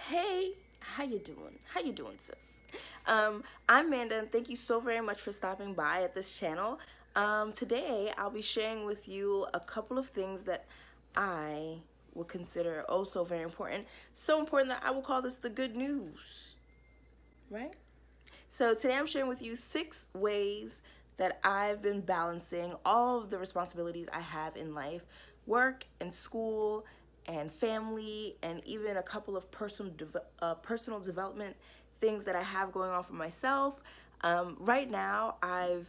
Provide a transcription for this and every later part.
Hey, how you doing? How you doing, sis? I'm Amanda, and thank you so very much for stopping by at this channel. Today, I'll be sharing with you a couple of things that I would consider oh so very important. So important that I will call this the good news, right? So today I'm sharing with you 6 ways that I've been balancing all of the responsibilities I have in life, work and school and family, and even a couple of personal development things that I have going on for myself. Right now, I've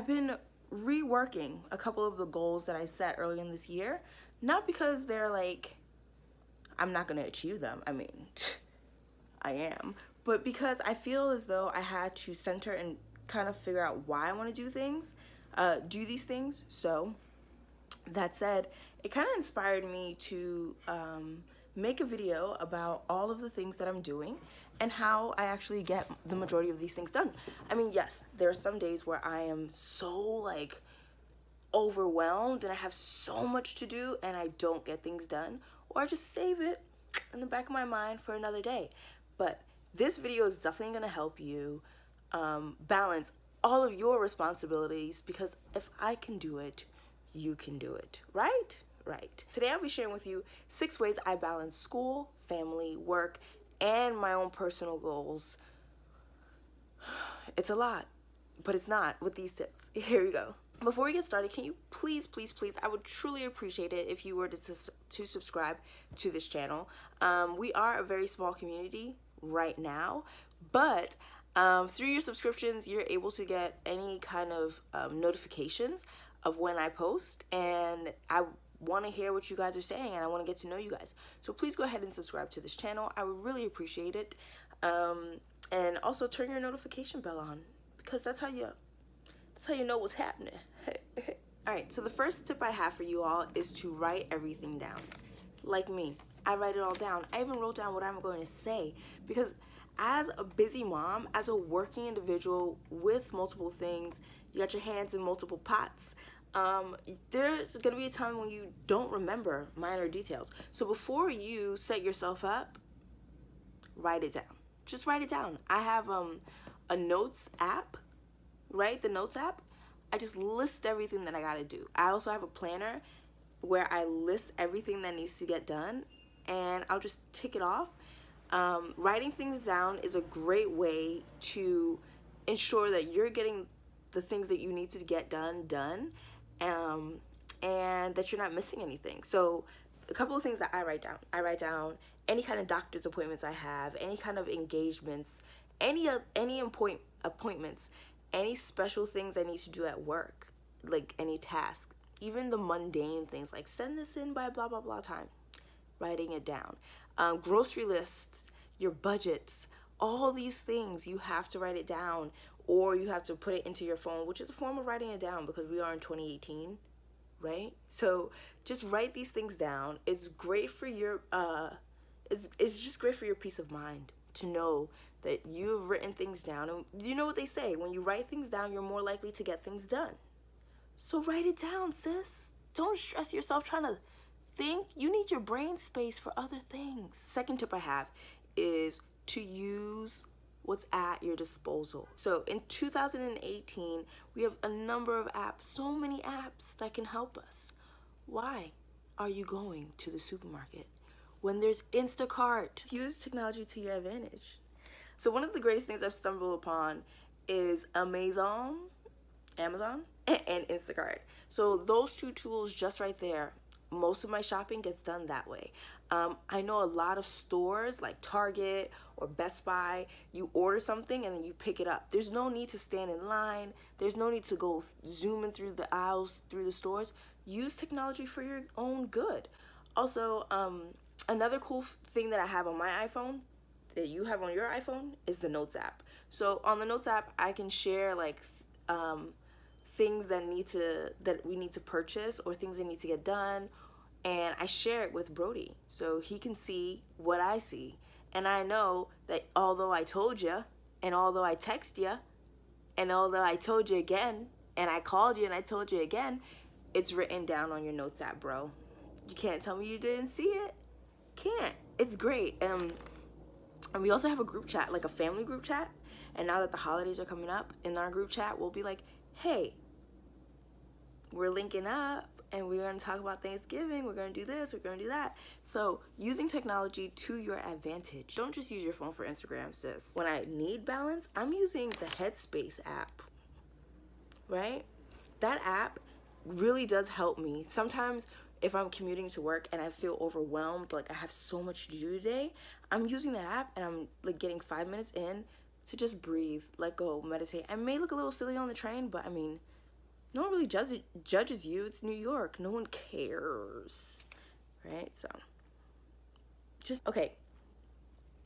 been reworking a couple of the goals that I set early in this year, not because they're like I'm not going to achieve them. I mean, I am, but because I feel as though I had to center and kind of figure out why I want to do these things. So that said, it kind of inspired me to make a video about all of the things that I'm doing and how I actually get the majority of these things done. I mean, yes, there are some days where I am so like overwhelmed and I have so much to do and I don't get things done, or I just save it in the back of my mind for another day. But this video is definitely going to help you balance all of your responsibilities, because if I can do it, you can do it, right? Right. Today I'll be sharing with you 6 ways I balance school, family, work, and my own personal goals. It's a lot, but it's not with these tips. Here we go. Before we get started, can you please, I would truly appreciate it if you were to subscribe to this channel. We are a very small community right now, but through your subscriptions, you're able to get any kind of notifications of when I post, and I want to hear what you guys are saying, and I want to get to know you guys. So please go ahead and subscribe to this channel. I would really appreciate it. And also turn your notification bell on, because that's how you know what's happening. Alright, so the first tip I have for you all is to write everything down. Like me, I write it all down. I even wrote down what I'm going to say, because as a busy mom, as a working individual with multiple things, you got your hands in multiple pots, there's going to be a time when you don't remember minor details. So before you set yourself up, write it down. Just write it down. I have a notes app, right? The notes app. I just list everything that I gotta do. I also have a planner where I list everything that needs to get done, and I'll just tick it off. Writing things down is a great way to ensure that you're getting the things that you need to get done, and that you're not missing anything. So a couple of things that I write down any kind of doctor's appointments I have, any kind of engagements, any appointments, any special things I need to do at work, like any task, even the mundane things like send this in by blah blah blah time, writing it down. Grocery lists, your budgets, all these things, you have to write it down, or you have to put it into your phone, which is a form of writing it down because we are in 2018, right? So just write these things down. It's great for your it's just great for your peace of mind to know that you've written things down. And you know what they say, when you write things down, you're more likely to get things done. So write it down, sis. Don't stress yourself trying to think. You need your brain space for other things. Second tip I have is to use what's at your disposal. So in 2018, we have a number of apps, so many apps that can help us. Why are you going to the supermarket when there's Instacart? Use technology to your advantage. So one of the greatest things I've stumbled upon is Amazon, and Instacart. So those 2 tools just right there, most of my shopping gets done that way. I know a lot of stores like Target or Best Buy, you order something and then you pick it up. There's no need to stand in line. There's no need to go zooming through the aisles, through the stores. Use technology for your own good. Also, another cool thing that I have on my iPhone that you have on your iPhone is the Notes app. So on the Notes app, I can share like things that we need to purchase, or things that need to get done, and I share it with Brody so he can see what I see. And I know that although I told you, and although I text you, and although I told you again, and I called you and I told you again, it's written down on your Notes app, bro. You can't tell me you didn't see it. Can't. It's great. And we also have a group chat, like a family group chat. And now that the holidays are coming up, in our group chat, we'll be like, hey, we're linking up and we're going to talk about Thanksgiving. We're going to do this. We're going to do that. So using technology to your advantage. Don't just use your phone for Instagram, sis. When I need balance, I'm using the Headspace app, right? That app really does help me. Sometimes if I'm commuting to work and I feel overwhelmed, like I have so much to do today, I'm using the app and I'm like getting 5 minutes in to just breathe, let go, meditate. I may look a little silly on the train, but I mean, no one really judges you. It's New York. No one cares, right? So okay.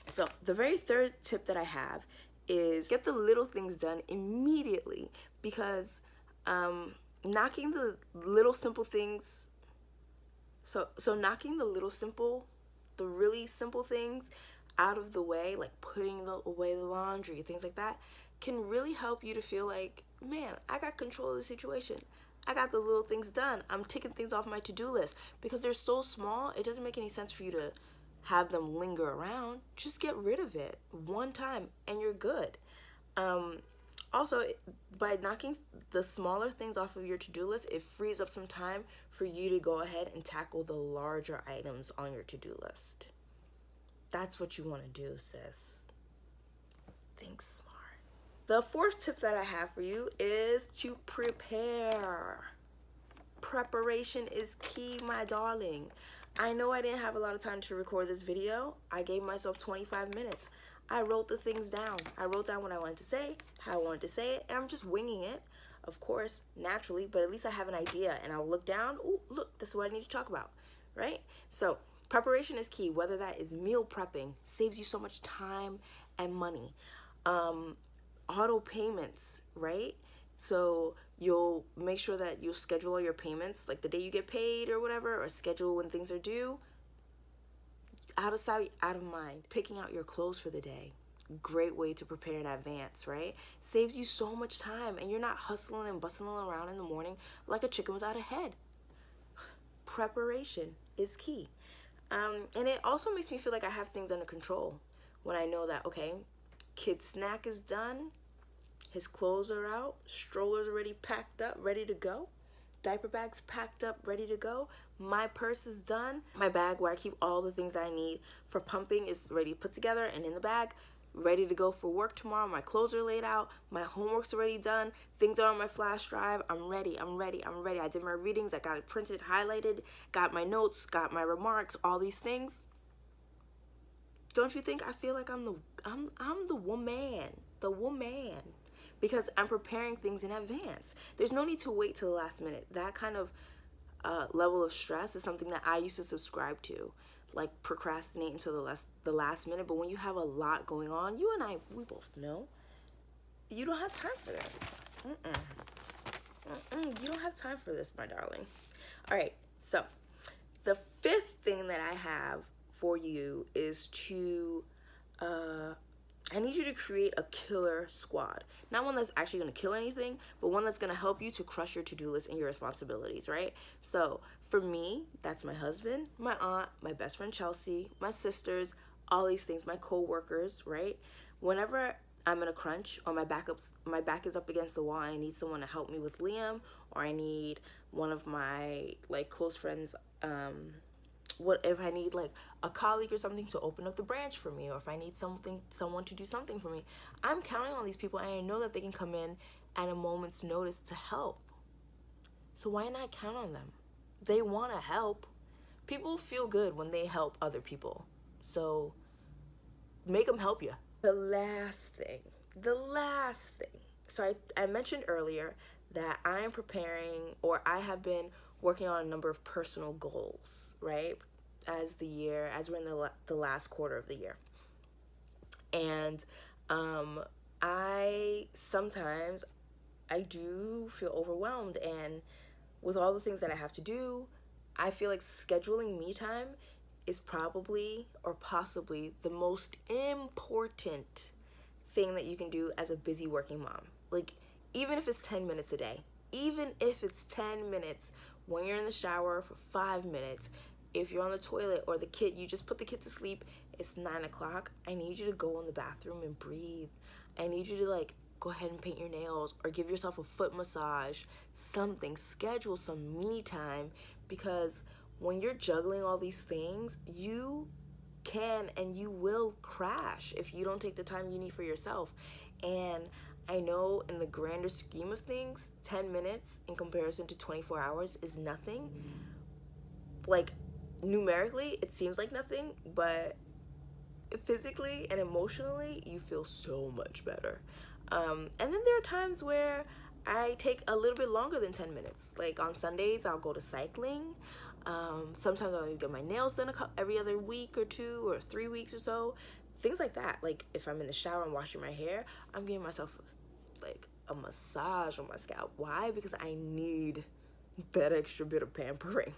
So the very third tip that I have is get the little things done immediately, because knocking the little simple things, so knocking the really simple things out of the way, like putting away the laundry, things like that, can really help you to feel like, man, I got control of the situation. I got those little things done. I'm ticking things off my to-do list. Because they're so small, it doesn't make any sense for you to have them linger around. Just get rid of it one time and you're good. Also, by knocking the smaller things off of your to-do list, it frees up some time for you to go ahead and tackle the larger items on your to-do list. That's what you want to do, sis. Think smart. The fourth tip that I have for you is to prepare. Preparation is key, my darling. I know I didn't have a lot of time to record this video. I gave myself 25 minutes. I wrote the things down. I wrote down what I wanted to say, how I wanted to say it, and I'm just winging it, of course, naturally, but at least I have an idea, and I'll look down, oh, look, this is what I need to talk about, right? So preparation is key, whether that is meal prepping, saves you so much time and money. Auto payments, right? So you'll make sure that you'll schedule all your payments, like the day you get paid or whatever, or schedule when things are due. Out of sight, out of mind. Picking out your clothes for the day. Great way to prepare in advance, right? Saves you so much time, and you're not hustling and bustling around in the morning like a chicken without a head. Preparation is key. And it also makes me feel like I have things under control when I know that, okay, kid's snack is done, his clothes are out, stroller's already packed up, ready to go, diaper bag's packed up, ready to go, my purse is done, my bag where I keep all the things that I need for pumping is ready put together and in the bag, ready to go for work tomorrow, my clothes are laid out, my homework's already done, things are on my flash drive, I'm ready. I did my readings, I got it printed, highlighted, got my notes, got my remarks, all these things. Don't you think I feel like I'm the woman, because I'm preparing things in advance. There's no need to wait till the last minute. That kind of level of stress is something that I used to subscribe to, like procrastinate until the last minute. But when you have a lot going on, you and I, we both know, you don't have time for this. You don't have time for this, my darling. All right, so the fifth thing that I have for you is to I need you to create a killer squad. Not one that's actually going to kill anything, but one that's going to help you to crush your to-do list and your responsibilities, right? So for me, that's my husband, my aunt, my best friend Chelsea, my sisters, all these things, my co-workers, right? Whenever I'm in a crunch or my back is up against the wall, I need someone to help me with Liam, or I need one of my like close friends, what if I need like a colleague or something to open up the branch for me, or if I need someone to do something for me, I'm counting on these people, and I know that they can come in at a moment's notice to help. So why not count on them? They want to help. People feel good when they help other people, so make them help you. The last thing. So I mentioned earlier that I am preparing, or I have been working on a number of personal goals, right? As we're in the last quarter of the year. And sometimes I do feel overwhelmed, and with all the things that I have to do, I feel like scheduling me time is probably or possibly the most important thing that you can do as a busy working mom. Like, even if it's 10 minutes a day, even if it's 10 minutes when you're in the shower for 5 minutes, if you're on the toilet or the kid, you just put the kid to sleep, it's 9 o'clock, I need you to go in the bathroom and breathe. I need you to like go ahead and paint your nails or give yourself a foot massage, something, schedule some me time, because when you're juggling all these things, you can and you will crash if you don't take the time you need for yourself. And I know in the grander scheme of things, 10 minutes in comparison to 24 hours is nothing. Like, numerically, it seems like nothing, but physically and emotionally, you feel so much better. And then there are times where I take a little bit longer than 10 minutes. Like on Sundays, I'll go to cycling. Sometimes I'll get my nails done every other week or 2 or 3 weeks or so. Things like that. Like if I'm in the shower and washing my hair, I'm giving myself like a massage on my scalp. Why? Because I need that extra bit of pampering.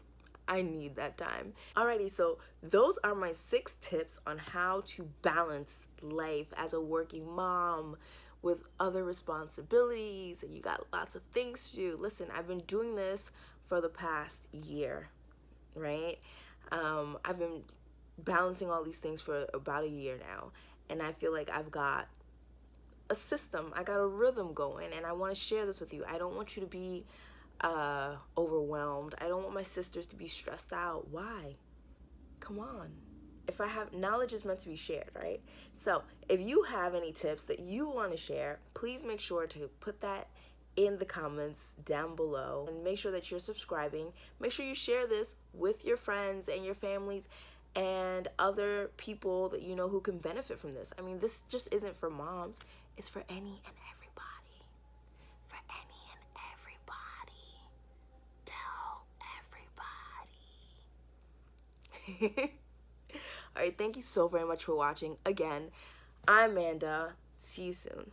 I need that time. Alrighty, so those are my 6 tips on how to balance life as a working mom with other responsibilities, and you got lots of things to do. Listen, I've been doing this for the past year, right? I've been balancing all these things for about a year now, and I feel like I've got a system, I got a rhythm going, and I want to share this with you. I don't want you to be overwhelmed. I don't want my sisters to be stressed out. Why? Come on. If I have, knowledge is meant to be shared, right? So if you have any tips that you want to share, please make sure to put that in the comments down below, and make sure that you're subscribing. Make sure you share this with your friends and your families and other people that you know who can benefit from this. I mean, this just isn't for moms. It's for any and everybody. For any and everybody. Tell everybody. All right, thank you so very much for watching. Again, I'm Amanda. See you soon.